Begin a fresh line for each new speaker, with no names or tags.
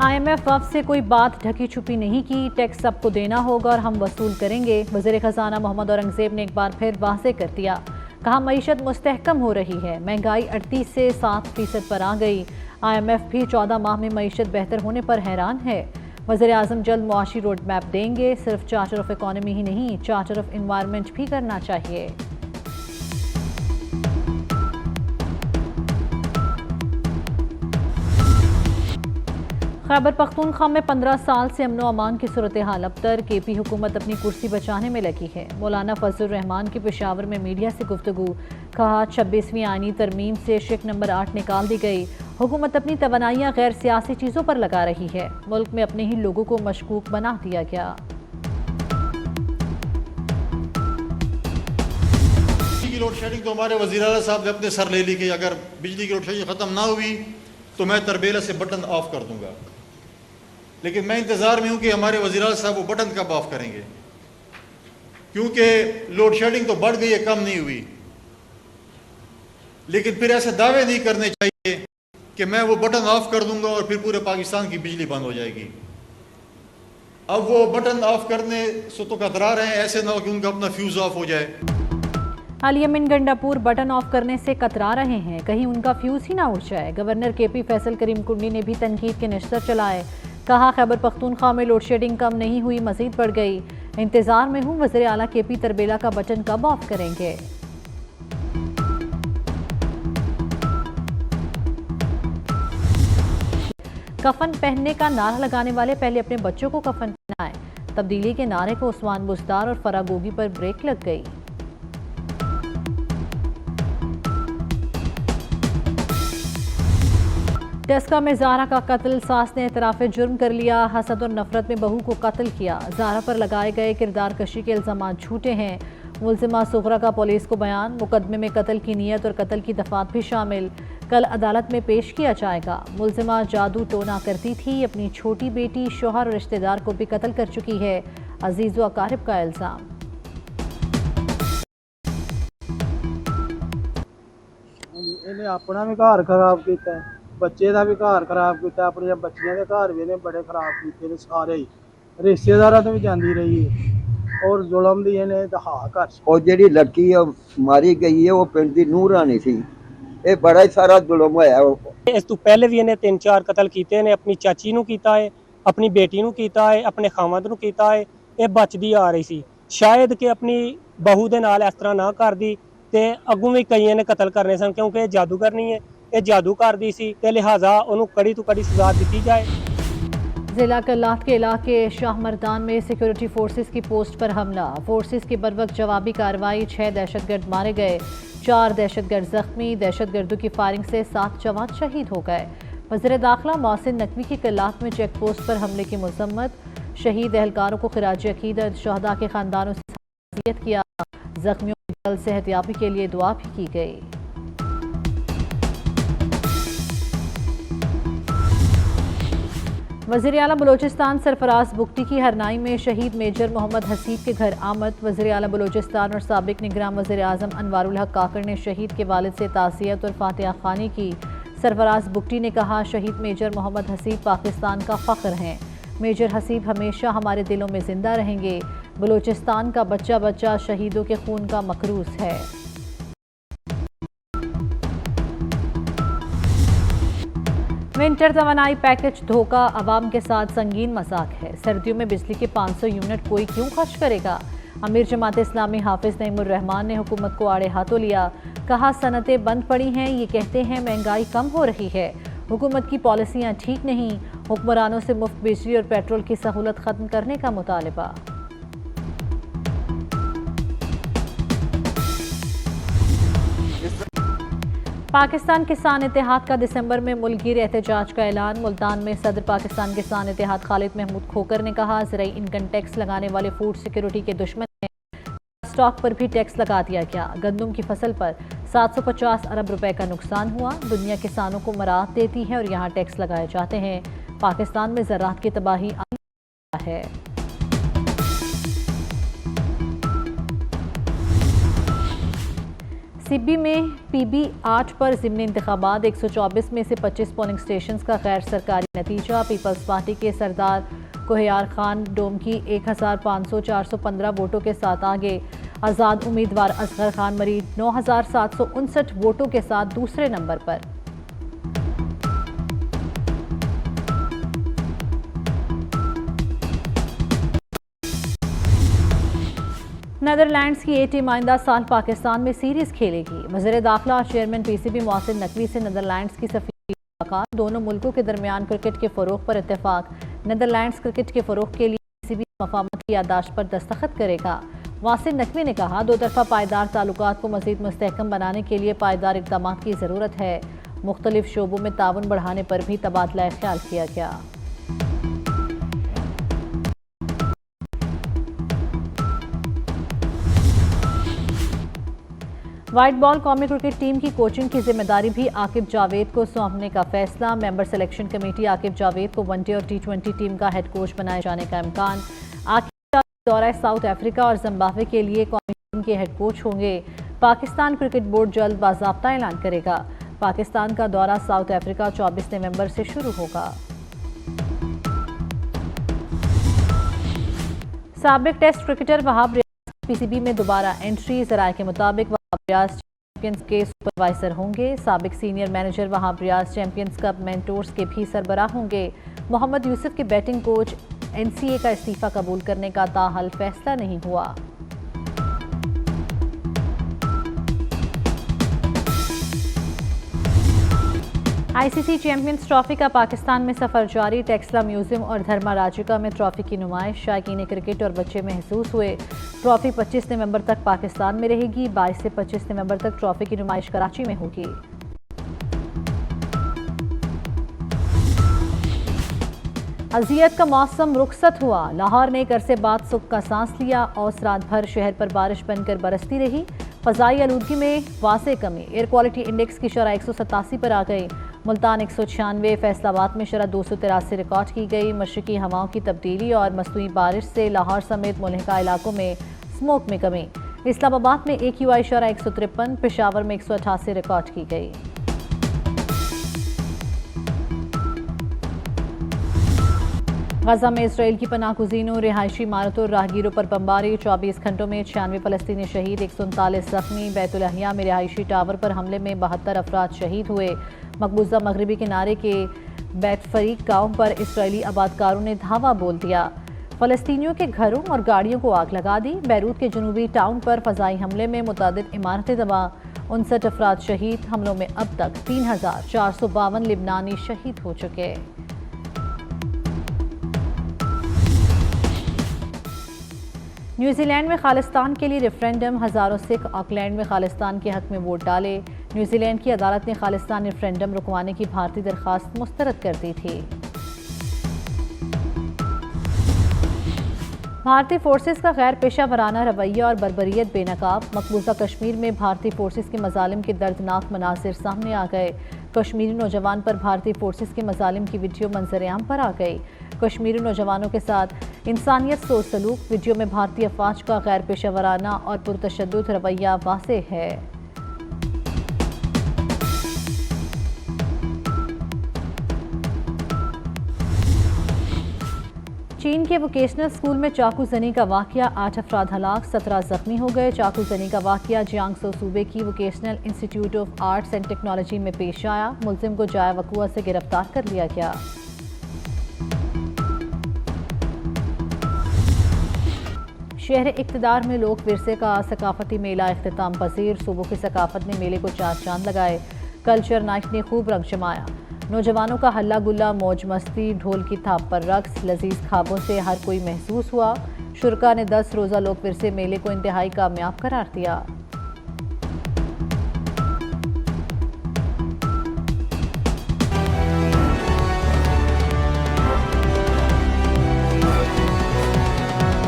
IMF वफ़द से कोई बात ढकी छुपी नहीं की, टैक्स सबको देना होगा और हम वसूल करेंगे। वज़ीर ख़जाना मोहम्मद औरंगज़ेब ने एक बार फिर वाज़ेह कर दिया। कहा मईशत मुस्तहकम हो रही है, महंगाई 38 से 7% पर आ गई। IMF भी 14 माह में मईशत बेहतर होने पर हैरान है। वज़ीर आज़म जल्द मुआशी रोड मैप देंगे। सिर्फ चार्टर ऑफ इकॉनमी ही नहीं, चार्टर ऑफ इन्वायरमेंट भी करना चाहिए। खैबर पख्तूनख्वा में 15 साल से अमनो अमान की सूरत हाल अबतर। KP हुकूमत अपनी कुर्सी बचाने में लगी है। मौलाना फजलुर रहमान की पेशावर में मीडिया से गुफ्तगू। कहा 26वीं आईनी तरमीम से शिक नंबर 8 निकाल दी गई। हुकूमत अपनी तवानाइयाँ गैर सियासी चीज़ों पर लगा रही है। मुल्क में अपने ही लोगों को मशकूक बना दिया गया।
बिजली की लोड शेडिंग तो हमारे वज़ीर आला साहब ने अपने सर ले ली कि अगर बिजली की लोड शेडिंग ख़त्म ना हुई तो मैं तरबेला से बटन ऑफ कर दूंगा। लेकिन मैं इंतज़ार में हूं कि हमारे वज़ीर आला साहब वो बटन कब ऑफ करेंगे, क्योंकि लोड शेडिंग तो बढ़ गई है, कम नहीं हुई। लेकिन फिर ऐसे दावे नहीं करने चाहिए कि मैं वो बटन ऑफ कर दूंगा और फिर पूरे पाकिस्तान की बिजली बंद हो जाएगी। अब वो बटन ऑफ करने से तो कतरा रहे हैं, ऐसे ना हो कि उनका अपना फ्यूज ऑफ हो जाए।
अलियमिन गंडापुर बटन ऑफ करने से कतरा रहे हैं, कहीं उनका फ्यूज ही ना उड़ जाए। गवर्नर KP फैसल करीम कुंडी ने भी तनकीद के निश्तर चलाए। कहा खैबर पख्तूनख्वा में लोड शेडिंग कम नहीं हुई, मजीद बढ़ गई। इंतजार में हूँ वज़ीर आला KP तरबेला का बटन कब ऑफ करेंगे। कफन पहनने का नारा लगाने वाले पहले अपने बच्चों को कफन पहनाएं। तब्दीली के नारे को उस्मान बुज़दार और फरागोगी पर ब्रेक लग गई। टस्का में ज़ारा का कत्ल, सास ने एतराफ़ जुर्म कर लिया। हसद और नफरत में बहू को कत्ल किया। ज़ारा पर लगाए गए किरदार कशी के इल्ज़ाम झूठे हैं। मुल्ज़िमा सुगरा का पुलिस को बयान। मुकदमे में कत्ल की नीयत और कत्ल की दफात भी शामिल। कल अदालत में पेश किया जाएगा। मुल्ज़िमा जादू टोना करती थी, अपनी छोटी बेटी, शोहर और रिश्तेदार को भी कत्ल कर चुकी है। अजीज़ व अकारिब का इल्ज़ाम।
इन्हें अपना भी घर खराब किया, बच्चे का भी घर खराब किया, अपने बच्चियों के घर भी इन्हें बड़े खराब किए सारे ही। रिश्तेदार तो भी जाती रही है और जुलम भी इन्हें दहा कर।
और जी लड़की मारी गई है वो पिंड की नूह रानी थी। ये बड़ा ही सारा जुलम होया।
इस तो पहले भी इन्हें 3-4 कतल किए ने। अपनी चाची नूं कीता है, अपनी बेटी नूं कीता है, अपने खामद नूं कीता है। ये बचदी आ रही सी, शायद कि अपनी बहू दे नाल इस तरह ना करदी ते अगों भी कई ने कतल करने सन, क्योंकि ये जादूगर नहीं है, ये जादू करदी सी ते लिहाजा उन्होंने कड़ी तो कड़ी सजा दी जाए।
जिला कल्लात के इलाके शाह मर्दान में सिक्योरिटी फोर्सेस की पोस्ट पर हमला। फोर्सेस की बरवक्त जवाबी कार्रवाई, 6 दहशतगर्द मारे गए, 4 दहशतगर्द जख्मी। दहशतगर्दों की फायरिंग से 7 जवान शहीद हो गए। वज़ीर दाखिला मोहसिन नकवी की कल्लात में चेक पोस्ट पर हमले की मजम्मत। शहीद एहलकारों को खिराज अकीदत, शहदा के खानदानों से ताज़ियत किया। जख्मियों की जल्द सेहतयाबी के लिए दुआ भी की गई। वज़ीर आला बलोचिस्तान सरफराज बुगटी की हरनाई में शहीद मेजर मोहम्मद हसीब के घर आमद। वज़ीर आला बलोचिस्तान और साबिक निगरान वज़ीर आज़म अनवारुल हक काकड़ ने शहीद के वालिद से ताज़ियत और फातिहा ख़्वानी की। सरफराज बुगटी ने कहा शहीद मेजर मोहम्मद हसीब पाकिस्तान का फ़ख्र हैं। मेजर हसीब हमेशा हमारे दिलों में ज़िंदा रहेंगे। बलोचिस्तान का बच्चा बच्चा शहीदों के खून का मकरूज़ है। विंटर तवानाई पैकेज धोखा, अवाम के साथ संगीन मजाक है। सर्दियों में बिजली के 500 यूनिट कोई क्यों खर्च करेगा। अमीर जमात इस्लामी हाफिज नईमुर रहमान ने हुकूमत को आड़े हाथों लिया। कहा सनतें बंद पड़ी हैं, ये कहते हैं महंगाई कम हो रही है। हुकूमत की पॉलिसियाँ ठीक नहीं। हुक्मरानों से मुफ्त बिजली और पेट्रोल की सहूलत ख़त्म करने का मुतालबा। पाकिस्तान किसान इत्तेहाद का दिसंबर में मुल्कगीर एहतजाज का ऐलान। मुल्तान में सदर पाकिस्तान किसान इत्तेहाद खालिद महमूद खोकर ने कहा ज़राई इनकम टैक्स लगाने वाले फूड सिक्योरिटी के दुश्मन हैं। स्टॉक पर भी टैक्स लगा दिया गया। गंदम की फसल पर 750 अरब रुपए का नुकसान हुआ। दुनिया किसानों को मराहत देती है और यहाँ टैक्स लगाए जाते हैं। पाकिस्तान में ज़राअत की तबाही है। सिब्बी में PB 8 पर ज़िमनी इंतखाबात 124 में से 25 पोलिंग स्टेशन का गैर सरकारी नतीजा। पीपल्स पार्टी के सरदार कोहियार खान डोमकी 1500-415 वोटों के साथ आगे। आज़ाद उम्मीदवार असगर खान मरीद 9759 वोटों के साथ दूसरे नंबर पर। नीदरलैंड्स की A टीम आइंदा साल पाकिस्तान में सीरीज खेलेगी। वज़ीर दाखिला और चेयरमैन PCB मोहसिन नकवी से नीदरलैंड्स की सफीरी मुलाकात। दोनों मुल्कों के दरमियान क्रिकेट के फ़रोग़ पर इत्तेफाक। नीदरलैंड्स क्रिकेट के फ़रोग़ के लिए PCB मफाहमत की याददाश्त पर दस्तखत करेगा। मोहसिन नकवी ने कहा, दो तरफ़ा पायदार ताल्लुकात को मज़ीद मुस्तहकम बनाने के लिए पायदार इक़दाम की ज़रूरत है। मुख्तलिफ शोबों में ताउन बढ़ाने पर भी तबादला ख्याल किया गया। वाइट बॉल कौमी क्रिकेट टीम की कोचिंग की जिम्मेदारी भी आकिब जावेद को सौंपने का फैसला। Member selection committee Aqib Javed को वनडे और T20 टीम का हेड कोच बनाए जाने का इम्कान। आकिब दौरा साउथ अफ्रीका और जिम्बाब्वे के लिए कौमी टीम के हेड कोच होंगे। पाकिस्तान क्रिकेट बोर्ड जल्द बाज़ाब्ता ऐलान करेगा। पाकिस्तान का दौरा साउथ अफ्रीका 24 नवंबर से शुरू होगा। साबिक test cricketer Wahab Riaz PCB में दोबारा एंट्री। ज़राए के मुताबिक वहाब रियाज चैंपियंस के सुपरवाइजर होंगे। साबिक senior manager Wahab Riaz champions cup mentors के भी सरबराह होंगे। मोहम्मद यूसुफ के बैटिंग कोच NCA का इस्तीफा कबूल करने का ताहल फैसला नहीं हुआ। ICC चैंपियंस ट्रॉफी का पाकिस्तान में सफर जारी। टेक्सला म्यूजियम और धर्मा राजिका में ट्रॉफी की नुमाइश। शायकीन क्रिकेट और बच्चे महसूस हुए। ट्रॉफी 25 नवंबर तक पाकिस्तान में रहेगी। 22 से 25 नवंबर तक ट्रॉफी की नुमाइश कराची में होगी। अजियत का मौसम रुखसत हुआ। लाहौर ने एक अरसे बाद सुख का सांस लिया। औस रात भर शहर पर बारिश बनकर बरसती रही। फ़ज़ाई आलूदगी में वासे कमी। एयर क्वालिटी इंडेक्स की शरह 187 पर आ गई। मुल्तान 196, फैसलाबाद में शरह 283 रिकॉर्ड की गई। मशरकी हवाओं की तब्दीली और मसनूई बारिश से लाहौर समेत मुल्हिका इलाकों में स्मोक में कमी। इस्लामाबाद में AQI शरह 153, पेशावर में 188 रिकॉर्ड की गई। गजा में इसराइल की पनाह गुज़ीनों, रिहायशी इमारतों और राहगीरों पर बमबारी। 24 घंटों में 96 फ़लस्तीनी शहीद, 139 ज़ख्मी। बैतुल अहिया में रिहायशी टावर पर हमले में 72 अफराद शहीद हुए। मकबूजा मगरबी किनारे के बैतफरीक गांव पर इसराइली आबादकारों ने धावा बोल दिया। फ़लस्तीनियों के घरों और गाड़ियों को आग लगा दी। बैरूत के जनूबी टाउन पर फ़ज़ाई हमले में मुतादिद इमारतें तबाह, 59 अफराद शहीद। हमलों में अब तक 3452 लिबनानी शहीद हो चुके। न्यूजीलैंड में खालिस्तान के लिए रेफरेंडम। हज़ारों सिख ऑकलैंड में खालिस्तान के हक में वोट डाले। न्यूजीलैंड की अदालत ने खालिस्तान रेफरेंडम रुकवाने की भारतीय दरख्वास्त मुस्तरद कर दी थी। भारतीय फोर्सेस का गैर पेशा वराना रवैया और बर्बरियत बेनकाब। मकबूजा कश्मीर में भारतीय फोर्सेस के मजालिम के दर्दनाक मनासिर सामने आ गए। कश्मीरी नौजवान पर भारतीय फोर्सेस के मजालिम की वीडियो मंजर-ए-आम पर आ गई। कश्मीरी नौजवानों के साथ इंसानियत सोच सलूक। वीडियो में भारतीय अफवाज का गैर पेशा वराना और पुरतशद्दुद रवैया वाज़ेह है। चीन के वोकेशनल स्कूल में चाकू जनी का वाकया, 8 अफराद हलाक, 17 जख्मी हो गए। चाकू जनी का वाकया जियांगसू सूबे की vocational institute of arts and technology में पेश आया। मुलजिम को जाया वकुआ से गिरफ्तार कर लिया गया। शहर इक़्तिदार में लोक विरसे का सकाफती मेला इख्तिताम पजीर। सूबों की सकाफत ने मेले को 4 चांद लगाए। कल्चर नाइट ने खूब रंग जमाया। नौजवानों का हल्ला गुल्ला, मौज मस्ती, ढोल की थाप पर रक्स, लजीज खाबों से हर कोई महसूस हुआ। शुरका ने 10 रोज़ा लोक विरसे मेले को इंतहाई कामयाब करार दिया।